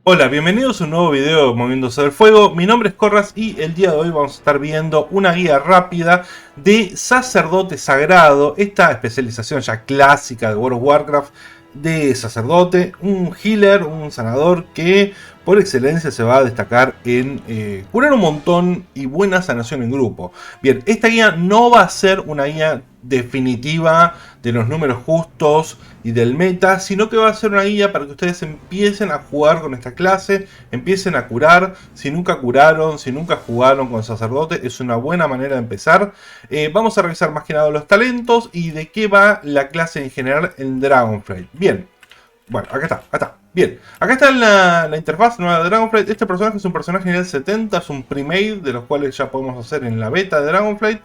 Hola, bienvenidos a un nuevo video de Moviéndose del Fuego. Mi nombre es Corras y el día de hoy vamos a estar viendo una guía rápida de Sacerdote Sagrado, esta especialización ya clásica de World of Warcraft de sacerdote, un healer, un sanador que por excelencia se va a destacar en curar un montón y buena sanación en grupo. Bien, esta guía no va a ser una guía definitiva de los números justos y del meta, sino que va a ser una guía para que ustedes empiecen a jugar con esta clase, empiecen a curar. Si nunca curaron, si nunca jugaron con sacerdote, es una buena manera de empezar. Vamos a revisar más que nada los talentos y de qué va la clase en general en Dragonflight. Bien, bueno, acá está. Bien, acá está la interfaz nueva de Dragonflight. Este personaje es un personaje nivel 70, es un pre-made, de los cuales ya podemos hacer en la beta de Dragonflight.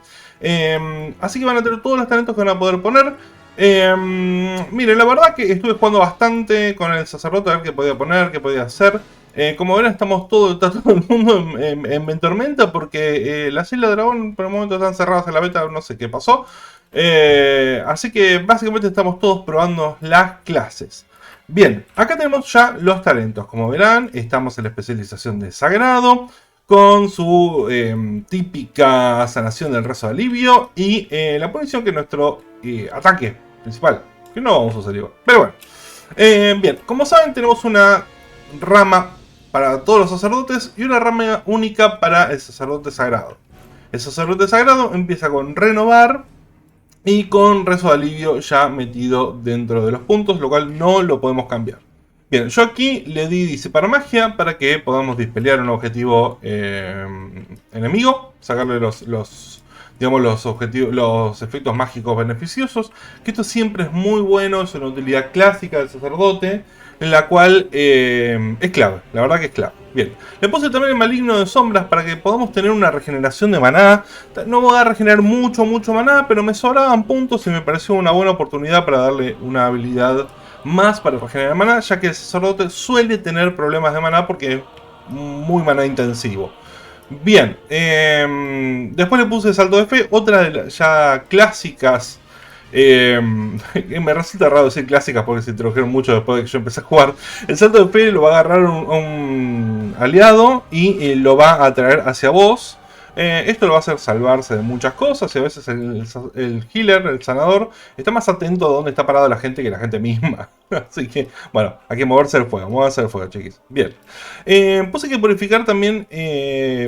Así que van a tener todos los talentos que van a poder poner. Miren, la verdad que estuve jugando bastante con el sacerdote a ver qué podía poner, qué podía hacer. Como ven, está todo el mundo en tormenta porque las Islas Dragón por el momento están cerradas en la beta, no sé qué pasó. Así que básicamente estamos todos probando las clases. Bien, acá tenemos ya los talentos. Como verán, estamos en la especialización de Sagrado, con su típica sanación del rezo de alivio y la punición que es nuestro ataque principal, que no vamos a usar igual. Pero bueno, bien, como saben tenemos una rama para todos los sacerdotes y una rama única para el sacerdote sagrado. El sacerdote sagrado empieza con renovar y con rezo de alivio ya metido dentro de los puntos, lo cual no lo podemos cambiar. Bien, yo aquí le di disipar magia para que podamos dispelear un objetivo enemigo, sacarle digamos, los efectos mágicos beneficiosos, que esto siempre es muy bueno, es una utilidad clásica del sacerdote, en la cual es clave, la verdad que es clave. Bien, le puse también el maligno de sombras para que podamos tener una regeneración de maná. No voy a regenerar mucho maná, pero me sobraban puntos y me pareció una buena oportunidad para darle una habilidad más para regenerar maná, ya que el sacerdote suele tener problemas de maná porque es muy maná intensivo. Bien, después le puse salto de fe, otra de las ya clásicas. Me resulta raro decir clásicas porque se introdujeron mucho después de que yo empecé a jugar. El salto de fe lo va a agarrar un aliado y lo va a traer hacia vos. Esto lo va a hacer salvarse de muchas cosas y a veces el healer, el sanador, está más atento a dónde está parada la gente que la gente misma. Así que, bueno, hay que moverse el fuego, moverse el fuego, chiquis. Bien. Puse que purificar también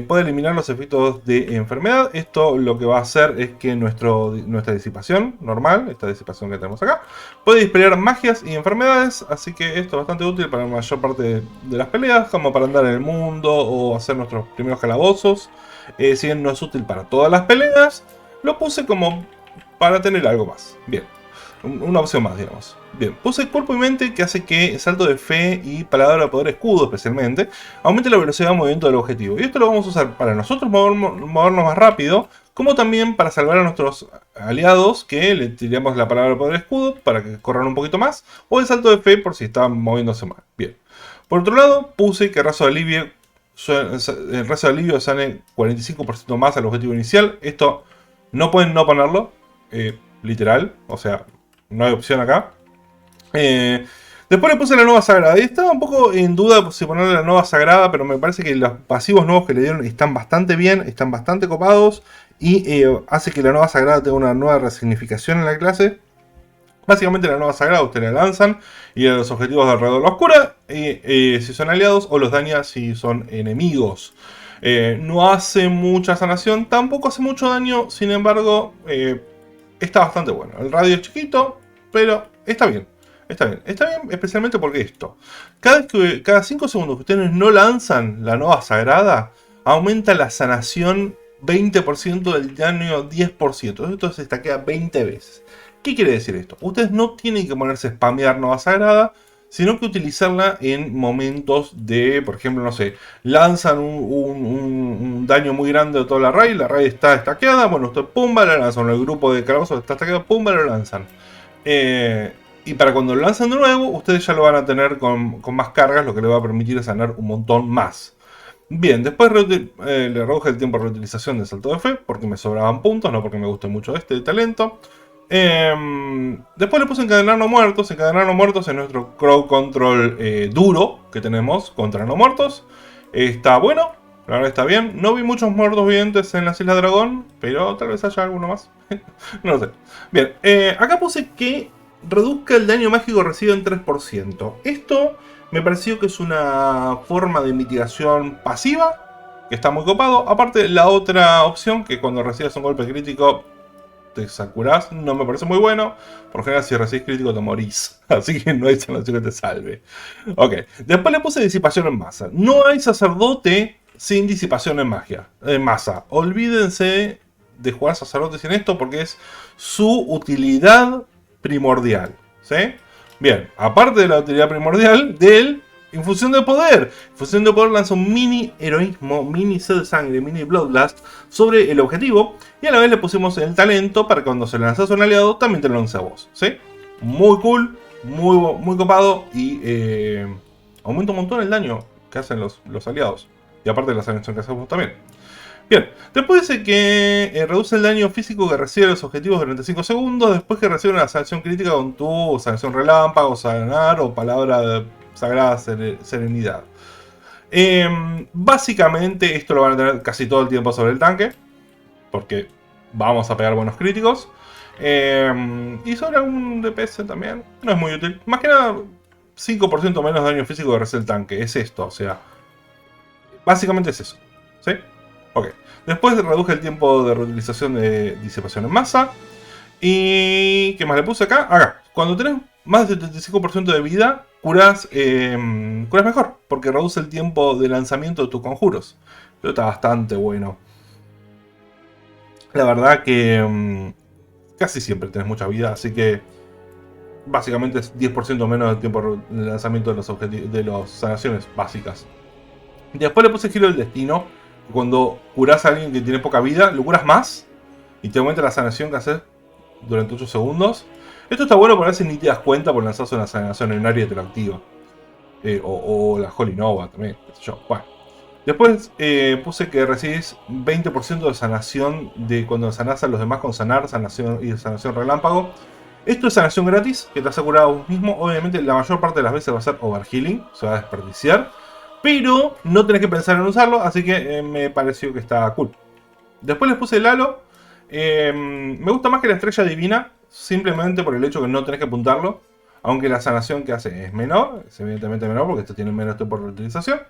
puede eliminar los efectos de enfermedad. Esto lo que va a hacer es que nuestra disipación normal, esta disipación que tenemos acá, puede dispelar magias y enfermedades. Así que esto es bastante útil para la mayor parte de las peleas, como para andar en el mundo o hacer nuestros primeros calabozos. Si bien no es útil para todas las peleas, lo puse como para tener algo más. Bien, una opción más, digamos. Bien, puse cuerpo y mente, que hace que salto de fe y palabra de poder escudo especialmente aumente la velocidad de movimiento del objetivo. Y esto lo vamos a usar para nosotros movernos más rápido, como también para salvar a nuestros aliados, que le tiramos la palabra de poder escudo para que corran un poquito más, o el salto de fe por si estaban moviéndose mal. Bien. Por otro lado, puse que razo de alivio, el resto de alivio sale 45% más al objetivo inicial. Esto no pueden no ponerlo, literal, o sea, no hay opción acá. Después le puse la nueva sagrada y estaba un poco en duda si ponerle la nueva sagrada, pero me parece que los pasivos nuevos que le dieron están bastante bien, están bastante copados y hace que la nueva sagrada tenga una nueva resignificación en la clase. Básicamente la nueva sagrada ustedes la lanzan y a los objetivos de alrededor los cura si son aliados o los daña si son enemigos. No hace mucha sanación, tampoco hace mucho daño, sin embargo está bastante bueno. El radio es chiquito, pero está bien. Está bien, especialmente porque esto. Cada 5 segundos que ustedes no lanzan la nueva sagrada, aumenta la sanación 20% del daño 10%. Esto se estaquea 20 veces. ¿Qué quiere decir esto? Ustedes no tienen que ponerse a spamear nueva sagrada, sino que utilizarla en momentos de, por ejemplo, no sé, lanzan un daño muy grande a toda la raid está estaqueada, bueno, usted pumba la lanzan, el grupo de calabozos está estaqueado, pumba lo lanzan. Y para cuando lo lanzan de nuevo, ustedes ya lo van a tener con más cargas, lo que le va a permitir sanar un montón más. Bien, después le reduje el tiempo de reutilización del salto de fe, porque me sobraban puntos, no porque me guste mucho este talento. Después le puse encadenar no muertos. Encadenar no muertos es nuestro crowd control duro que tenemos contra no muertos. Está bueno, la verdad está bien. No vi muchos muertos vivientes en las Islas Dragón, pero tal vez haya alguno más. No lo sé. Bien, acá puse que reduzca el daño mágico recibido en 3%. Esto me pareció que es una forma de mitigación pasiva, que está muy copado. Aparte, la otra opción, que cuando recibes un golpe crítico te curás, no me parece muy bueno. Por general, si recibís crítico te morís. Así que no hay sanación que te salve. Ok, después le puse disipación en masa. No hay sacerdote sin disipación en magia, en masa. Olvídense de jugar sacerdote sin esto porque es su utilidad primordial. ¿Sí? Bien, aparte de la utilidad primordial del infusión de poder. Infusión de poder lanza un mini heroísmo, mini sed de sangre, mini bloodlust sobre el objetivo. Y a la vez le pusimos el talento para que cuando se lanzas a un aliado también te lo lance a vos. ¿Sí? Muy cool, muy copado y aumenta un montón el daño que hacen los aliados. Y aparte de la sanación que hacemos también. Bien, después dice que reduce el daño físico que reciben los objetivos durante 5 segundos después que reciben una sanación crítica con tu sanación relámpago, sanar o palabra de sagrada serenidad. Básicamente esto lo van a tener casi todo el tiempo sobre el tanque, porque vamos a pegar buenos críticos. Y sobre un DPS también, no es muy útil. Más que nada, 5% menos daño físico que recibe el tanque, es esto, o sea, básicamente es eso, ¿sí? Ok, después reduje el tiempo de reutilización de disipación en masa. ¿Y qué más le puse acá? Acá, cuando tenés más del 75% de vida, curas mejor, porque reduce el tiempo de lanzamiento de tus conjuros. Esto está bastante bueno. La verdad que casi siempre tenés mucha vida, así que básicamente es 10% menos del tiempo de lanzamiento de las sanaciones básicas. Después le puse giro del destino. Cuando curás a alguien que tiene poca vida, lo curas más y te aumenta la sanación que haces durante 8 segundos. Esto está bueno para ver si ni te das cuenta por lanzarse una sanación en área y te lo activa. O la Holy Nova también, qué sé yo. Bueno. Después puse que recibís 20% de sanación de cuando sanás a los demás con sanar, sanación y sanación relámpago. Esto es sanación gratis, que te has curado vos mismo. Obviamente la mayor parte de las veces va a ser overhealing, se va a desperdiciar. Pero no tenés que pensar en usarlo, así que me pareció que está cool. Después les puse el halo. Me gusta más que la estrella divina, simplemente por el hecho que no tenés que apuntarlo. Aunque la sanación que hace es menor, es evidentemente menor porque esto tiene menos tiempo de reutilización.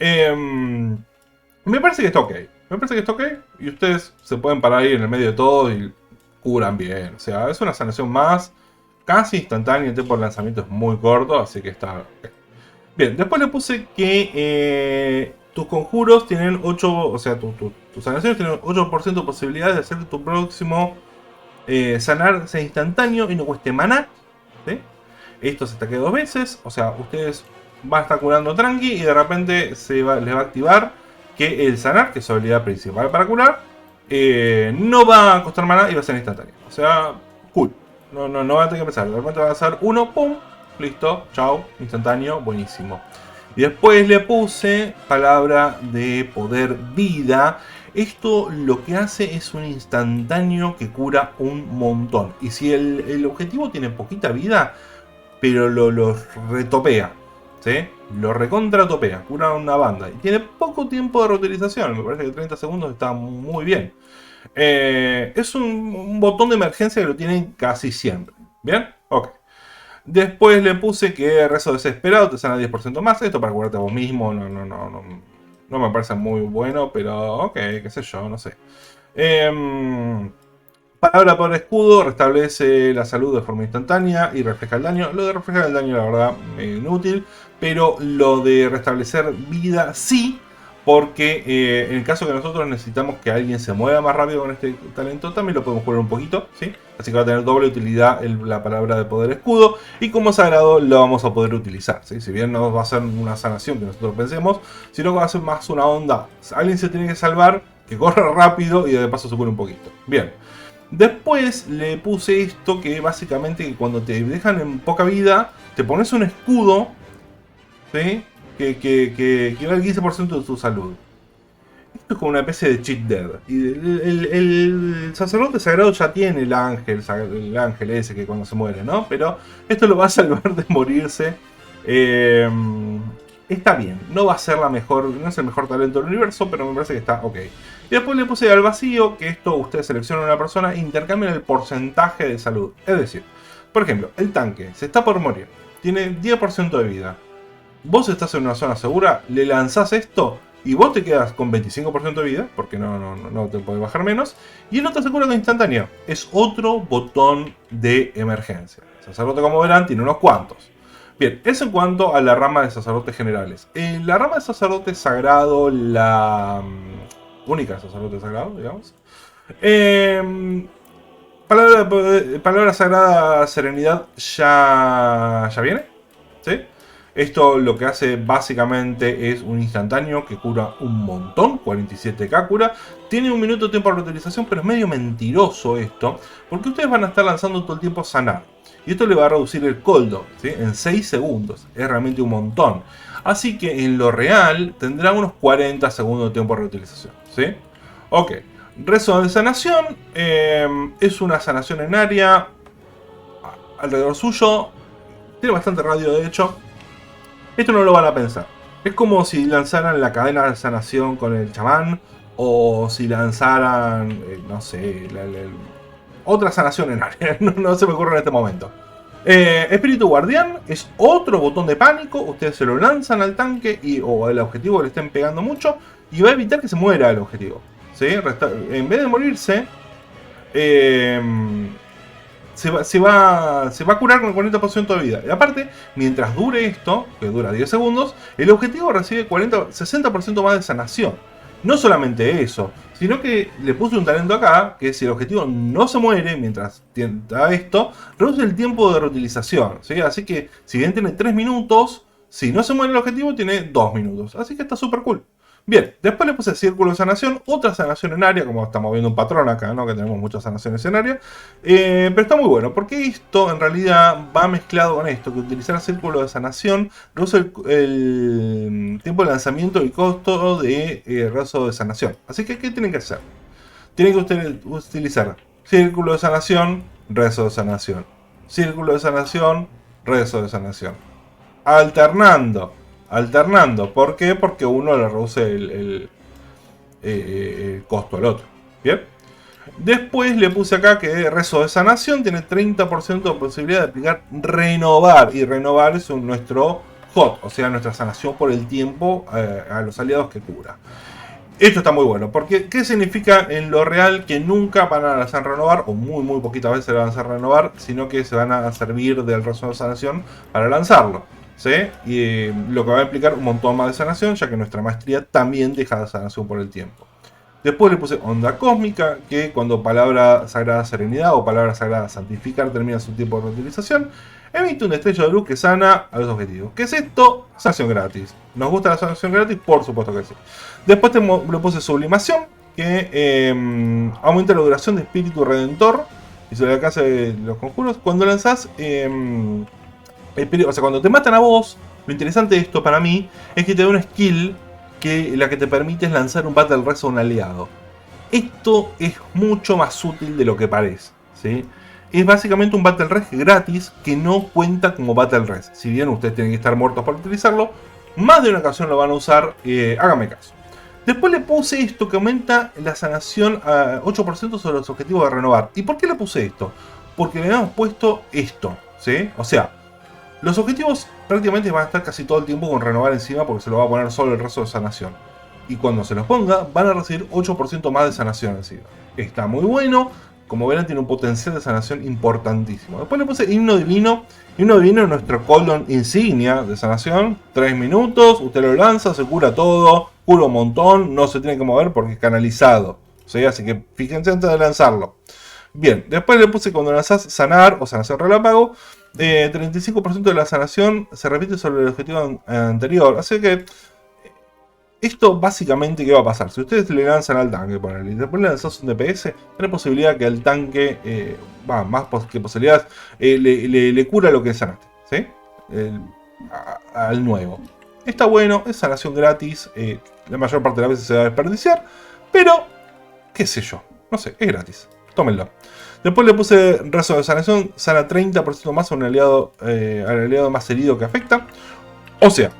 Me parece que está ok. Me parece que está ok. Y ustedes se pueden parar ahí en el medio de todo y curan bien. O sea, es una sanación más casi instantánea. El tiempo de lanzamiento es muy corto, así que está ok. Bien, después le puse que tus conjuros tienen 8, o sea, tus sanaciones tienen 8% de posibilidades de hacer tu próximo sanar sea instantáneo y no cueste maná. ¿Sí? Esto se ataque 2 veces, o sea, ustedes van a estar curando tranqui y de repente les va a activar que el sanar, que es su habilidad principal para curar, no va a costar maná y va a ser instantáneo. O sea, cool. No van a tener que empezar. De repente van a hacer uno, pum. Listo, chao, instantáneo, buenísimo. Y después le puse palabra de poder vida. Esto lo que hace es un instantáneo que cura un montón. Y si el objetivo tiene poquita vida, pero lo retopea, ¿sí? Lo recontratopea, cura una banda. Y tiene poco tiempo de reutilización, me parece que 30 segundos está muy bien. Es un botón de emergencia que lo tienen casi siempre. ¿Bien? Ok. Después le puse que rezo desesperado te sana 10% más. Esto para curarte a vos mismo. No me parece muy bueno, pero ok, qué sé yo, no sé. Palabra por escudo restablece la salud de forma instantánea y refleja el daño. Lo de reflejar el daño, la verdad, inútil. Pero lo de restablecer vida, sí. Porque en el caso que nosotros necesitamos que alguien se mueva más rápido con este talento, también lo podemos curar un poquito, ¿sí? Así que va a tener doble utilidad la palabra de poder escudo. Y como sagrado lo vamos a poder utilizar, ¿sí? Si bien no va a ser una sanación que nosotros pensemos, sino que va a ser más una onda. Alguien se tiene que salvar, que corra rápido y de paso se cure un poquito. Bien. Después le puse esto que básicamente cuando te dejan en poca vida, te pones un escudo, ¿sí? Que equivale al 15% de tu salud. Esto es como una especie de cheat dead. Y el sacerdote sagrado ya tiene el ángel ese que cuando se muere, ¿no? Pero esto lo va a salvar de morirse. Eh, Está bien, no va a ser la mejor, no es el mejor talento del universo, pero me parece que está ok. Y después le puse al vacío, que esto ustedes seleccionan a una persona e intercambian el porcentaje de salud. Es decir, por ejemplo, el tanque se está por morir, tiene 10% de vida. Vos estás en una zona segura, le lanzás esto y vos te quedas con 25% de vida, porque no te puede bajar menos. Y el otro se cura con instantáneo. Es otro botón de emergencia. El sacerdote, como verán, tiene unos cuantos. Bien, eso en cuanto a la rama de sacerdotes generales. En la rama de sacerdote sagrado, la única sacerdote sagrado, digamos. Palabra sagrada serenidad ya viene. ¿Sí? Esto lo que hace básicamente es un instantáneo que cura un montón, 47k cura. Tiene un minuto de tiempo de reutilización, pero es medio mentiroso esto, porque ustedes van a estar lanzando todo el tiempo sanar. Y esto le va a reducir el cooldown, ¿sí? En 6 segundos. Es realmente un montón. Así que en lo real tendrá unos 40 segundos de tiempo de reutilización, ¿sí? Ok. Rezo de sanación. Es una sanación en área alrededor suyo. Tiene bastante radio, de hecho. Esto no lo van a pensar. Es como si lanzaran la cadena de sanación con el chamán. O si lanzaran, no sé, otra sanación en área. No se me ocurre en este momento. Espíritu Guardián es otro botón de pánico. Ustedes se lo lanzan al tanque o al objetivo que le estén pegando mucho. Y va a evitar que se muera el objetivo, ¿sí? En vez de morirse, se va a curar con el 40% de vida. Y aparte, mientras dure esto, que dura 10 segundos, el objetivo recibe 60% más de sanación. No solamente eso, sino que le puse un talento acá, que si el objetivo no se muere mientras tienta esto, reduce el tiempo de reutilización, ¿sí? Así que si bien tiene 3 minutos, si no se muere el objetivo tiene 2 minutos. Así que está súper cool. Bien, después le puse círculo de sanación, otra sanación en área, como estamos viendo un patrón acá, ¿no? Que tenemos muchas sanaciones en área. Pero está muy bueno, porque esto en realidad va mezclado con esto, que utilizar círculo de sanación reduce el tiempo de lanzamiento y costo de rezo de sanación. Así que, ¿qué tienen que hacer? Tienen que utilizar círculo de sanación, rezo de sanación. Círculo de sanación, rezo de sanación. Alternando. ¿Por qué? Porque uno le reduce el costo al otro. Bien. Después le puse acá que rezo de sanación tiene 30% de posibilidad de aplicar renovar. Y renovar es nuestro hot, o sea, nuestra sanación por el tiempo a los aliados que cura. Esto está muy bueno, porque ¿qué significa en lo real? Que nunca van a lanzar renovar, o muy poquitas veces van a lanzar renovar, sino que se van a servir del rezo de sanación para lanzarlo. ¿Sí? Y lo que va a implicar un montón más de sanación, ya que nuestra maestría también deja de sanación por el tiempo. Después le puse onda cósmica, que cuando palabra sagrada serenidad o palabra sagrada santificar termina su tiempo de reutilización, emite un destello de luz que sana a los objetivos. ¿Qué es esto? Sanación gratis. ¿Nos gusta la sanación gratis? Por supuesto que sí. Después le puse sublimación, que aumenta la duración de espíritu redentor. Y sobre acá se los conjuros. Cuando lanzás... o sea, cuando te matan a vos, lo interesante de esto para mí es que te da una skill que la que te permite es lanzar un Battle Res a un aliado. Esto es mucho más útil de lo que parece, ¿sí? Es básicamente un Battle Res gratis que no cuenta como Battle Res. Si bien ustedes tienen que estar muertos para utilizarlo, más de una ocasión lo van a usar, háganme caso. Después le puse esto que aumenta la sanación a 8% sobre los objetivos de renovar. ¿Y por qué le puse esto? Porque le habíamos puesto esto, ¿sí? O sea, los objetivos prácticamente van a estar casi todo el tiempo con renovar encima porque se lo va a poner solo el resto de sanación. Y cuando se los ponga, van a recibir 8% más de sanación encima. Está muy bueno. Como verán, tiene un potencial de sanación importantísimo. Después le puse himno divino. Himno divino es nuestro cooldown insignia de sanación. 3 minutos, usted lo lanza, se cura todo. Cura un montón, no se tiene que mover porque es canalizado. ¿Sí? Así que fíjense antes de lanzarlo. Bien, después le puse cuando lanzás sanar o sanación relámpago. 35% de la sanación se repite sobre el objetivo anterior. Así que esto básicamente, ¿qué va a pasar? Si ustedes le lanzan al tanque y después le lanzas un DPS, tiene posibilidad que el tanque, más que posibilidades, le cura lo que sanaste, ¿sí? Al nuevo. Está bueno, es sanación gratis. La mayor parte de las veces se va a desperdiciar. Pero, qué sé yo. No sé, es gratis. Tómenlo. Después le puse rezo de sanación. Sana 30% más a un aliado, al aliado más herido que afecta. O sea,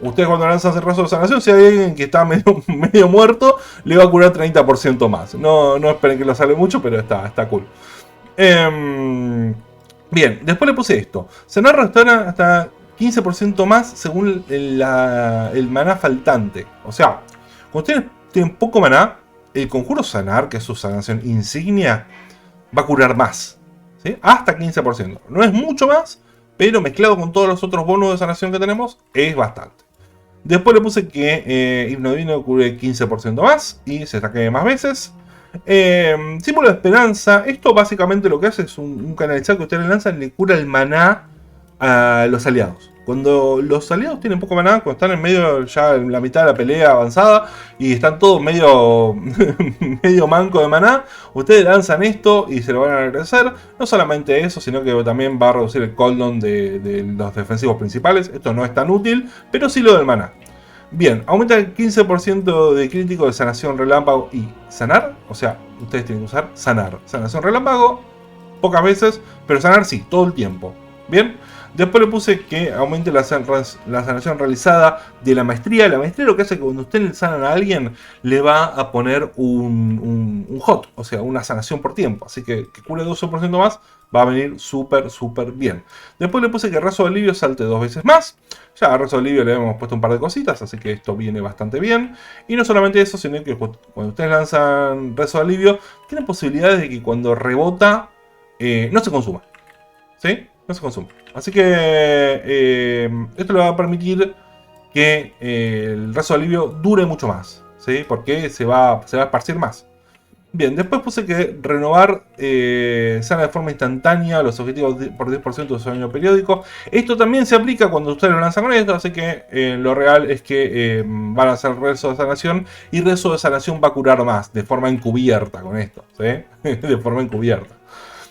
ustedes cuando lanzan el rezo de sanación, si hay alguien que está medio muerto, le va a curar 30% más. No esperen que lo salve mucho, pero está cool. Bien, después le puse esto. Sanar restaura hasta 15% más según el maná faltante. O sea, cuando ustedes tienen poco maná, el conjuro sanar, que es su sanación insignia, va a curar más. ¿Sí? Hasta 15%. No es mucho más, pero mezclado con todos los otros bonos de sanación que tenemos, es bastante. Después le puse que Himno Divino cure 15% más y se ataque más veces. Símbolo de esperanza. Esto básicamente lo que hace es un canalizar que ustedes le lanzan, le cura el maná a los aliados. Cuando los aliados tienen poco maná, cuando están en medio, ya en la mitad de la pelea avanzada, y están todos medio, medio manco de maná, ustedes lanzan esto y se lo van a agradecer. No solamente eso, sino que también va a reducir el cooldown de los defensivos principales. Esto no es tan útil, pero sí lo del maná. Bien, aumenta el 15% de crítico de sanación relámpago y sanar. O sea, ustedes tienen que usar sanar. Sanación relámpago, pocas veces, pero sanar sí, todo el tiempo. Bien, después le puse que aumente la sanación realizada de la maestría. La maestría lo que hace es que cuando usted le sanan a alguien, le va a poner un hot, o sea, una sanación por tiempo. Así que cure 12% más, va a venir súper bien. Después le puse que rezo de alivio salte 2 veces más. Ya a rezo de alivio le hemos puesto un par de cositas, así que esto viene bastante bien. Y no solamente eso, sino que cuando ustedes lanzan rezo de alivio, tienen posibilidades de que cuando rebota, no se consuma. ¿Sí? No se consume. Así que esto le va a permitir que el rezo de alivio dure mucho más. ¿Sí? Porque se va a esparcir más. Bien, después puse que renovar sana de forma instantánea los objetivos por 10% de su daño periódico. Esto también se aplica cuando ustedes lo lanzan con esto, así que lo real es que van a hacer rezo de sanación y rezo de sanación va a curar más de forma encubierta con esto, ¿sí? De forma encubierta.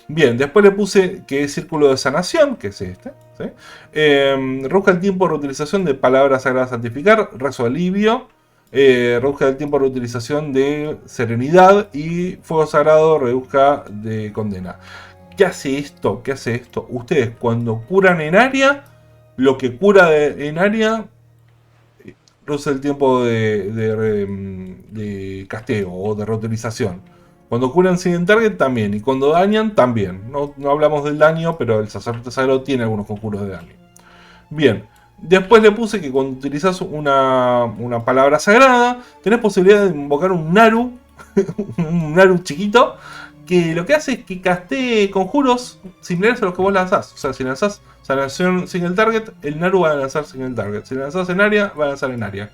Bien, después le puse que es círculo de sanación, que es este, ¿sí? Reduzca el tiempo de reutilización de palabras sagradas santificar, rezo de alivio. Reduzca el tiempo de reutilización de serenidad y fuego sagrado reduzca de condena. ¿Qué hace esto? ¿Qué hace esto? Ustedes cuando curan en área, lo que cura en área reduce el tiempo de casteo o de reutilización. Cuando curan sin target también, y cuando dañan también. No hablamos del daño, pero el sacerdote sagrado tiene algunos conjuros de daño. Bien. Después le puse que cuando utilizas una palabra sagrada, tenés posibilidad de invocar un Naru, un Naru chiquito, que lo que hace es que castee conjuros similares a los que vos lanzás. O sea, si lanzás sanación single target, el Naru va a lanzar single target. Si lanzás en área, va a lanzar en área.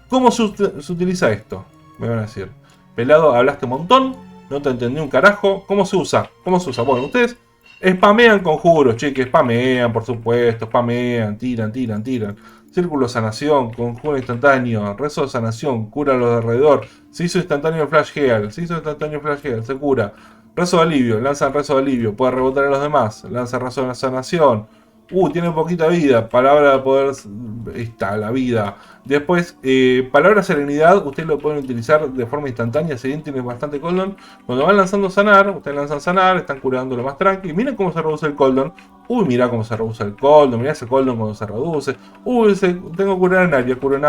¿Cómo se utiliza esto? Me van a decir. Pelado, hablaste un montón, no te entendí un carajo. ¿Cómo se usa? ¿Cómo se usa? Bueno, ustedes spamean conjuros, che, que spamean, por supuesto, spamean, tiran. Círculo de sanación, conjuro instantáneo, rezo de sanación, cura a los de alrededor. Se hizo instantáneo flash heal, se cura. Rezo de alivio, lanzan rezo de alivio, puede rebotar a los demás, lanza rezo de sanación. Tiene poquita vida, palabra de poder, está la vida. Después, palabra serenidad, ustedes lo pueden utilizar de forma instantánea, si bien tiene bastante cooldown. Cuando van lanzando sanar, ustedes lanzan sanar, están curando lo más tranqui. Miren cómo se reduce el cooldown. Mira cómo se reduce el cooldown, mira ese cooldown cuando se reduce. Tengo que curar en área, curo en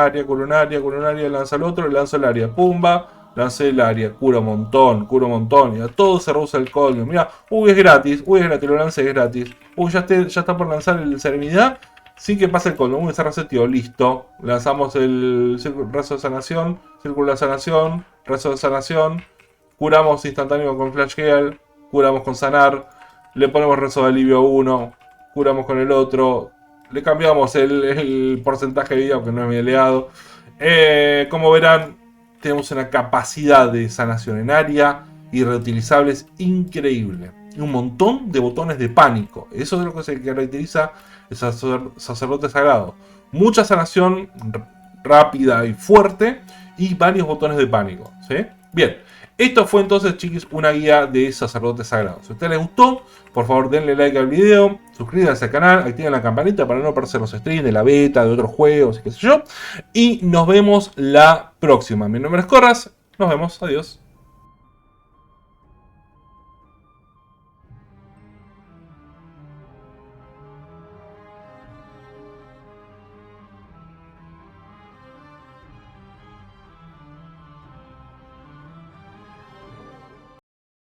área, lanza el otro, lanzo el área, pumba. Lancé el área, curo un montón. Y a todo se reduce el cooldown. Mira, es gratis, lo lancé, es gratis. Ya está por lanzar el serenidad. Sí que pasa el cooldown, se reseteó, listo. Lanzamos el rezo de sanación, círculo de sanación, rezo de sanación. Curamos instantáneo con flash heal, curamos con sanar. Le ponemos rezo de alivio 1, curamos con el otro. Le cambiamos el porcentaje de vida, aunque no es mi aliado. Como verán, tenemos una capacidad de sanación en área y reutilizables increíble. Y un montón de botones de pánico. Eso es lo que se caracteriza el sacerdote sagrado. Mucha sanación rápida y fuerte y varios botones de pánico, ¿sí? Bien, Esto fue entonces, chiquis, una guía de sacerdotes sagrados. Si a ustedes les gustó, por favor denle like al video, suscríbanse al canal, activen la campanita para no perderse los streams de la beta, de otros juegos y qué sé yo. Y nos vemos la próxima. Mi nombre es Corras, nos vemos, adiós.